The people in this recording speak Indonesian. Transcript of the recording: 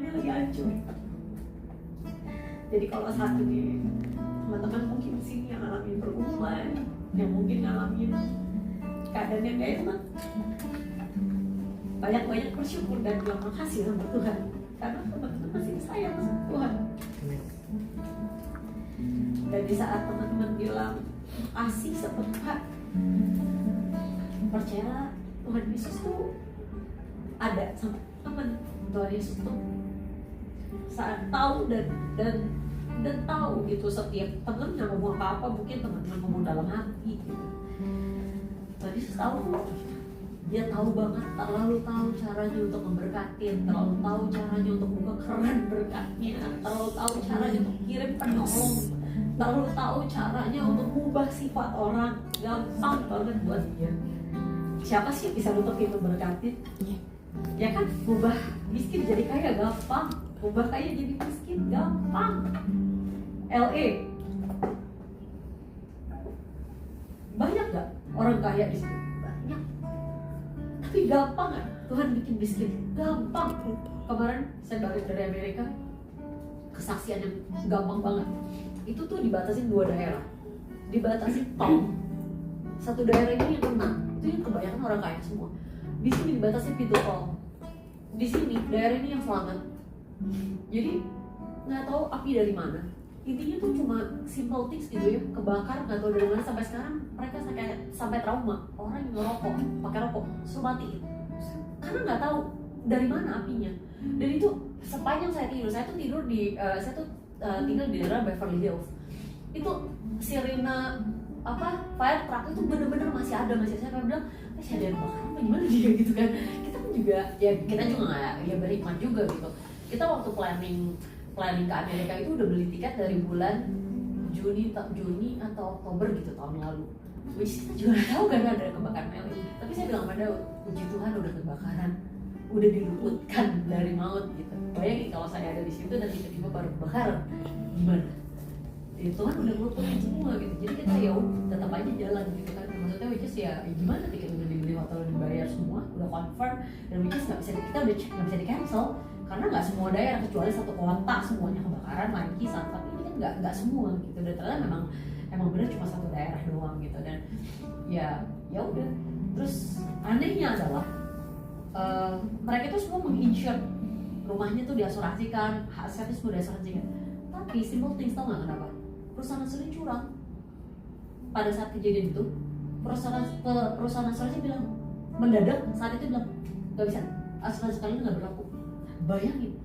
lagi hancur. Jadi kalau saat ini teman-teman mungkin di sini yang ngalamin pergumulan, yang mungkin ngalamin keadaan yang gak enak, banyak-banyak bersyukur dan bilang makasih sama Tuhan, karena teman-teman masih disayang sama Tuhan. Dan di saat teman-teman bilang makasih sama Tuhan, percayalah Tuhan Yesus tuh ada sama teman. Tuhan Yesus tuh saat tahu dan tahu gitu setiap teman yang ngomong apa-apa, mungkin teman-teman ngomong dalam hati gitu. Tuhan Yesus tahu kok. Dia tahu banget, terlalu tahu caranya untuk memberkatin, terlalu tahu caranya untuk buka keran berkatnya, terlalu tahu caranya untuk kirim penolong, terlalu tahu caranya untuk mengubah sifat orang. Gampang banget buat dia. Siapa sih yang bisa nutupin memberkatin? Ya kan, ubah miskin jadi kaya gampang, ubah kaya jadi miskin gampang. LA banyak gak orang kaya di sini? Banyak. Tapi gampang kan Tuhan bikin miskin? Gampang. Kemarin saya balik dari Amerika, kesaksian yang gampang banget. Itu tuh dibatasin 2 daerah, dibatasin tol. Satu daerah ini yang kena, itu yang kebanyakan orang kaya semua. Di sini dibatasi pintu tol. Di sini daerah ini yang selamat. Jadi nggak tahu api dari mana. Intinya tuh cuma simple things gitu ya, kebakar nggak tahu dari mana. Sampai sekarang mereka sampai trauma. Orang yang ngerokok, pakai rokok, suruh matiin karena nggak tahu dari mana apinya. Dan itu sepanjang saya tuh tidur di tinggal di daerah Beverly Hills. Itu sirena fire truck itu bener-bener masih ada. Saya bilang masih ada yang bakar apa gimana dia gitu kan. Kita pun juga kita juga nggak ya berhikmat juga gitu. Kita waktu planning ke Amerika itu udah beli tiket dari bulan Juni atau Oktober gitu tahun lalu. Which kita juga nggak tahu kan ada kebakaran LA. Tapi saya bilang pada puji Tuhan udah kebakaran, udah diluputkan dari maut gitu. Bayangin kalau saya ada di situ dan tiba-tiba baru kebakaran, gimana? Ya, Tuhan udah ngeluputin semua gitu. Jadi kita ya tetap aja jalan gitu kan. Maksudnya which is ya gimana, tiket udah dibeli, hotel udah dibayar semua, udah confirm, dan which is kita udah cek nggak bisa di cancel karena nggak semua daerah, kecuali satu kota semuanya kebakaran lagi saat. Tapi ini kan nggak semua gitu. Dan ternyata memang benar cuma satu daerah doang gitu. Dan ya udah. Terus anehnya adalah mereka itu semua menginsure rumahnya tuh diasuransikan, asetnya semua diasuransikan. Tapi simple things, tau nggak kenapa? Perusahaan asuransi curang. Pada saat kejadian itu perusahaan asuransi bilang mendadak saat itu bilang nggak bisa, asuransi kalian nggak berlaku. Bayangin,